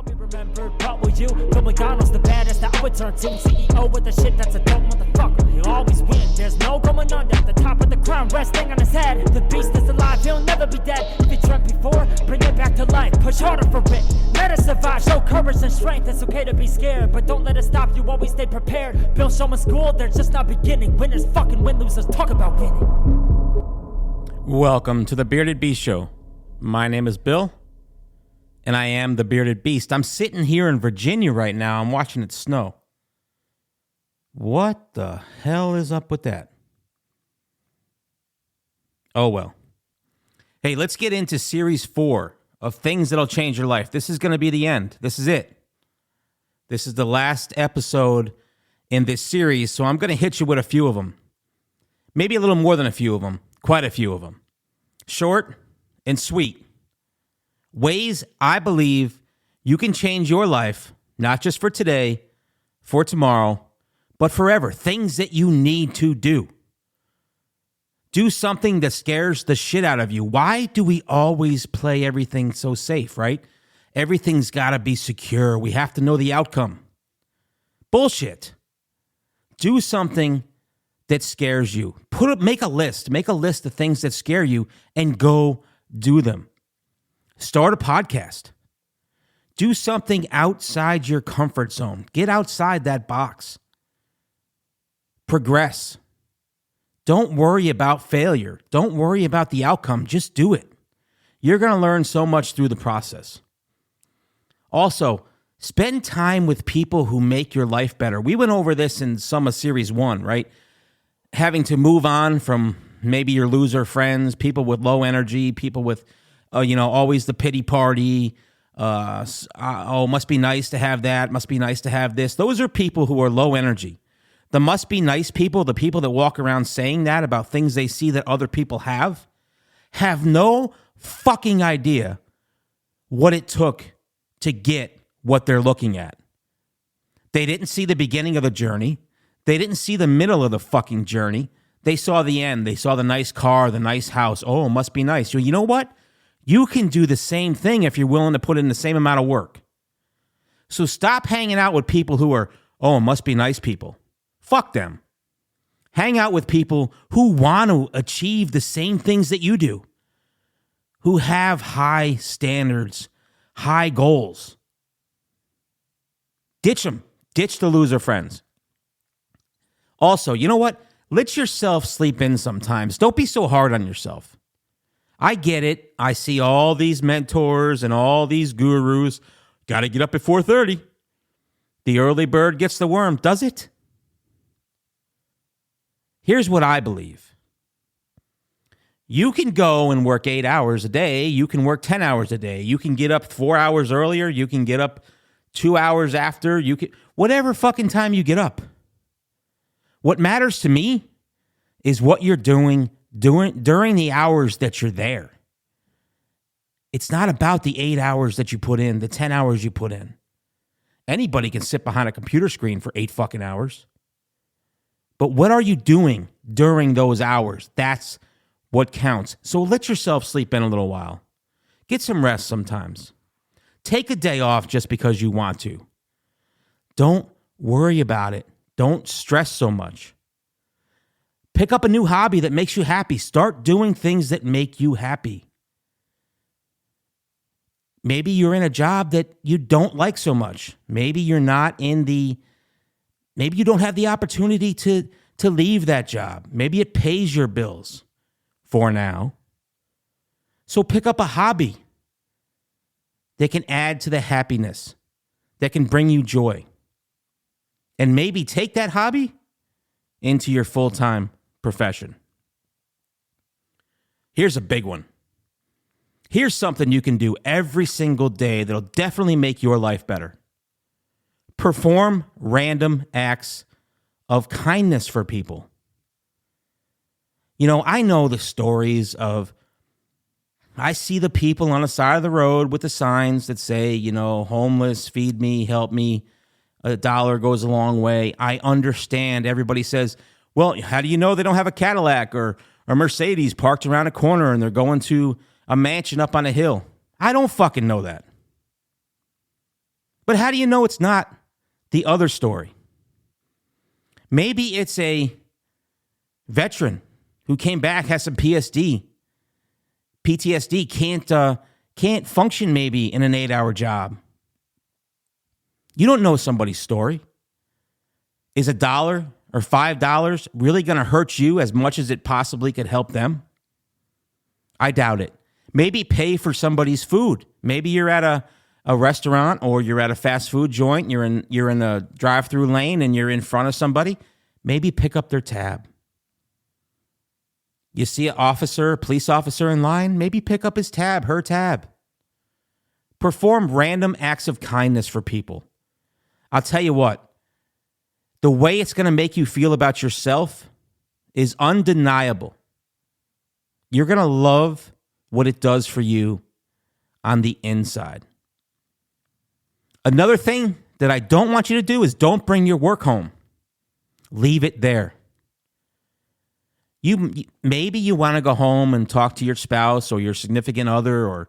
I'll be remembered, but will you? Bill McDonald's the baddest that I would turn to. CEO with the shit that's a dumb motherfucker. He'll always win, there's no going under. The top of the crown resting on his head. The beast is alive, he'll never be dead. If he dreamt before, bring it back to life. Push harder for it, let us survive. Show courage and strength, it's okay to be scared, but don't let it stop you, always stay prepared. Bill Showman School, they're just not beginning. Winners fucking win, losers talk about winning. Welcome to the Bearded Beast Show. My name is Bill, and I am the Bearded Beast. I'm sitting here in Virginia right now. I'm watching it snow. What the hell is up with that? Oh, well. Hey, let's get into Series 4 of Things That'll Change Your Life. This is going to be the end. This is it. This is the last episode in this series, so I'm going to hit you with a few of them. Maybe a little more than a few of them. Quite a few of them. Short and sweet. Ways I believe you can change your life, not just for today, for tomorrow, but forever. Things that you need to do. Do something that scares the shit out of you. Why do we always play everything so safe, right? Everything's got to be secure. We have to know the outcome. Bullshit. Do something that scares you. Make a list of things that scare you and go do them. Start a podcast. Do something outside your comfort zone. Get outside that box. Progress. Don't worry about failure. Don't worry about the outcome. Just do it. You're going to learn so much through the process. Also, spend time with people who make your life better. We went over this in some of Series 1, right? Having to move on from maybe your loser friends, people with low energy, people with, always the pity party. Must be nice to have that. Must be nice to have this. Those are people who are low energy. The must be nice people, the people that walk around saying that about things they see that other people have no fucking idea what it took to get what they're looking at. They didn't see the beginning of the journey. They didn't see the middle of the fucking journey. They saw the end. They saw the nice car, the nice house. Oh, it must be nice. You know what? You can do the same thing if you're willing to put in the same amount of work. So stop hanging out with people who are, oh, it must be nice people. Fuck them. Hang out with people who want to achieve the same things that you do, who have high standards, high goals. Ditch them. Ditch the loser friends. Also, you know what? Let yourself sleep in sometimes. Don't be so hard on yourself. I get it. I see all these mentors and all these gurus. Got to get up at 4:30. The early bird gets the worm. Does it? Here's what I believe. You can go and work 8 hours a day. You can work 10 hours a day. You can get up 4 hours earlier. You can get up 2 hours after. You can, whatever fucking time you get up. What matters to me is what you're doing during the hours that you're there. It's not about the 8 hours that you put in, the 10 hours you put in. Anybody can sit behind a computer screen for 8 fucking hours. But what are you doing during those hours? That's what counts. So let yourself sleep in a little while. Get some rest sometimes. Take a day off just because you want to. Don't worry about it. Don't stress so much. Pick up a new hobby that makes you happy. Start doing things that make you happy. Maybe you're in a job that you don't like so much. Maybe you don't have the opportunity to leave that job. Maybe it pays your bills for now. So pick up a hobby that can add to the happiness, that can bring you joy. And maybe take that hobby into your full-time profession. Here's a big one. Here's something you can do every single day that'll definitely make your life better. Perform random acts of kindness for people. I know the stories of, I see the people on the side of the road with the signs that say, homeless, feed me, help me. $1 goes a long way. I understand. Everybody says, well, how do you know they don't have a Cadillac or a Mercedes parked around a corner and they're going to a mansion up on a hill? I don't fucking know that. But how do you know it's not the other story? Maybe it's a veteran who came back, has some PTSD, can't function maybe in an 8-hour job. You don't know somebody's story. Is $1 or $5 really going to hurt you as much as it possibly could help them? I doubt it. Maybe pay for somebody's food. Maybe you're at a restaurant or you're at a fast food joint. You're in the drive-through lane and you're in front of somebody. Maybe pick up their tab. You see an officer, a police officer in line, maybe pick up his tab, her tab. Perform random acts of kindness for people. I'll tell you what, the way it's going to make you feel about yourself is undeniable. You're going to love what it does for you on the inside. Another thing that I don't want you to do is don't bring your work home. Leave it there. Maybe you want to go home and talk to your spouse or your significant other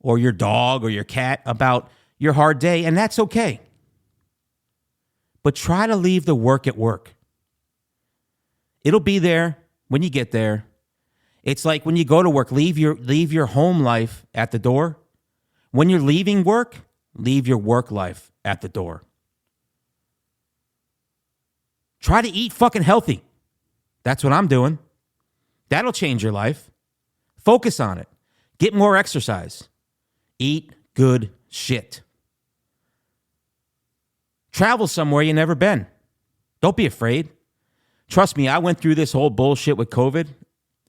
or your dog or your cat about your hard day, and that's okay. But try to leave the work at work. It'll be there when you get there. It's like when you go to work, leave your home life at the door. When you're leaving work, leave your work life at the door. Try to eat fucking healthy. That's what I'm doing. That'll change your life. Focus on it. Get more exercise. Eat good shit. Travel somewhere you've never been. Don't be afraid. Trust me, I went through this whole bullshit with COVID,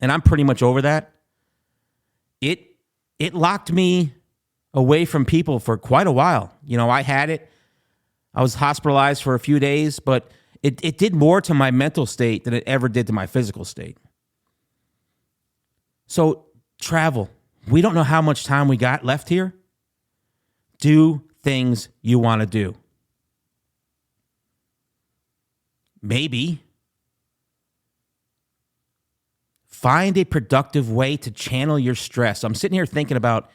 and I'm pretty much over that. It locked me away from people for quite a while. You know, I had it. I was hospitalized for a few days, but it did more to my mental state than it ever did to my physical state. So travel. We don't know how much time we got left here. Do things you want to do. Maybe find a productive way to channel your stress. I'm sitting here thinking about,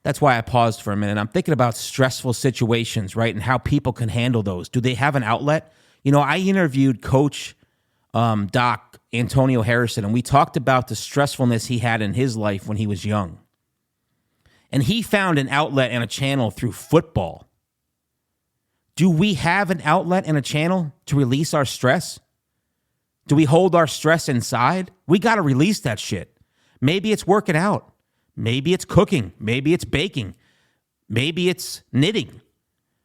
that's why I paused for a minute. I'm thinking about stressful situations, right? And how people can handle those. Do they have an outlet? You know, I interviewed Coach Doc Antonio Harrison, and we talked about the stressfulness he had in his life when he was young. And he found an outlet and a channel through football. Do we have an outlet and a channel to release our stress? Do we hold our stress inside? We got to release that shit. Maybe it's working out. Maybe it's cooking. Maybe it's baking. Maybe it's knitting.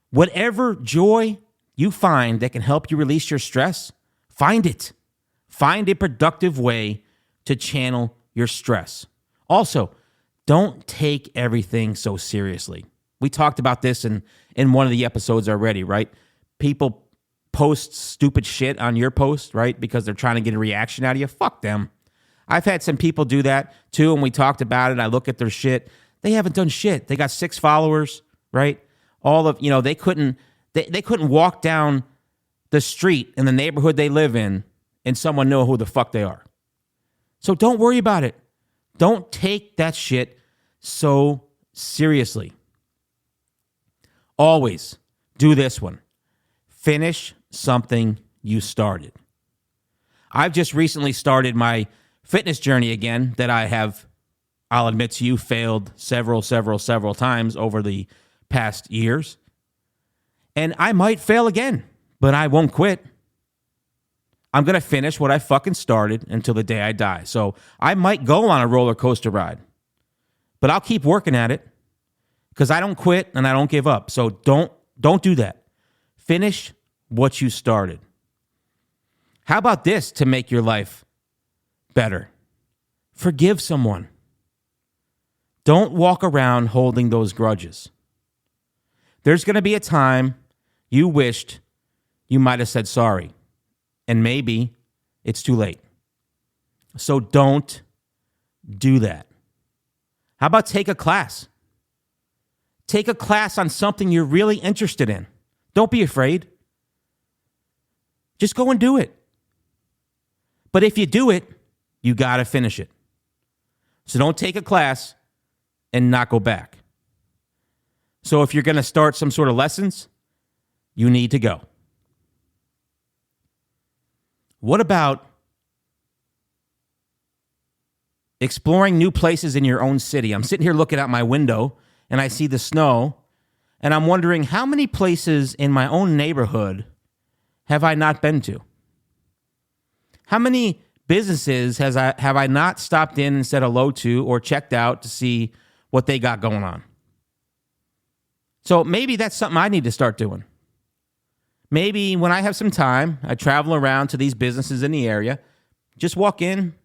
Whatever joy you find that can help you release your stress, find it. Find a productive way to channel your stress. Also, don't take everything so seriously. We talked about this in one of the episodes already, right? People post stupid shit on your post, right? Because they're trying to get a reaction out of you. Fuck them. I've had some people do that too, and we talked about it. I look at their shit. They haven't done shit. They got 6 followers, right? They couldn't walk down the street in the neighborhood they live in and someone know who the fuck they are. So don't worry about it. Don't take that shit so seriously. Always do this one. Finish something you started. I've just recently started my fitness journey again that I'll admit to you, failed several times over the past years. And I might fail again, but I won't quit. I'm going to finish what I fucking started until the day I die. So I might go on a roller coaster ride, but I'll keep working at it because I don't quit and I don't give up. So don't do that. Finish what you started. How about this to make your life better? Forgive someone. Don't walk around holding those grudges. There's going to be a time you wished you might have said sorry, and maybe it's too late. So don't do that. How about take a class? Take a class on something you're really interested in. Don't be afraid. Just go and do it. But if you do it, you got to finish it. So don't take a class and not go back. So if you're going to start some sort of lessons, you need to go. What about exploring new places in your own city? I'm sitting here looking out my window and I see the snow, and I'm wondering how many places in my own neighborhood have I not been to? How many businesses have I not stopped in and said hello to or checked out to see what they got going on? So maybe that's something I need to start doing. Maybe when I have some time, I travel around to these businesses in the area, just walk in,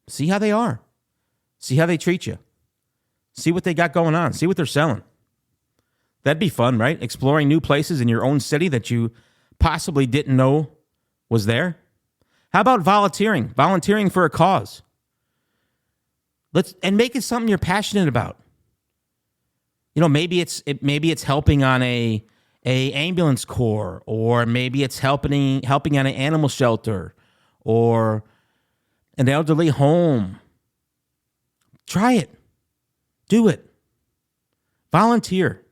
see how they are, see how they treat you, see what they got going on, see what they're selling. That'd be fun, right? Exploring new places in your own city that you possibly didn't know was there. How about volunteering? Volunteering for a cause. And make it something you're passionate about. You know, maybe it's helping on a ambulance corps, or maybe it's helping on an animal shelter or an elderly home. Try it. Do it. Volunteer.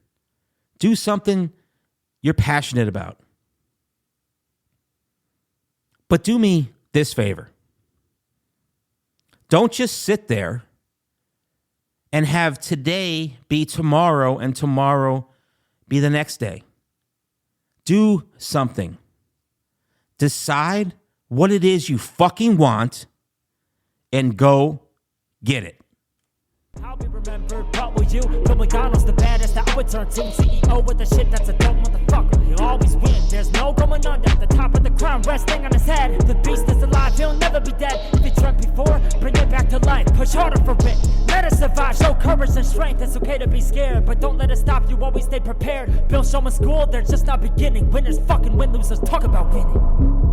Do something you're passionate about. But do me this favor. Don't just sit there and have today be tomorrow and tomorrow be the next day. Do something. Decide what it is you fucking want and go get it. I'll be remembered, but will you? Bill McDonald's the baddest that I would turn to. CEO with the shit that's a dope motherfucker. He'll always win, there's no going under. The top of the crown resting on his head. The beast is alive, he'll never be dead. If he dreamt before, bring it back to life. Push harder for it, let us survive. Show courage and strength, it's okay to be scared, but don't let it stop you, always stay prepared. Bill Showman School, they're just not beginning. Winners fucking win, losers talk about winning.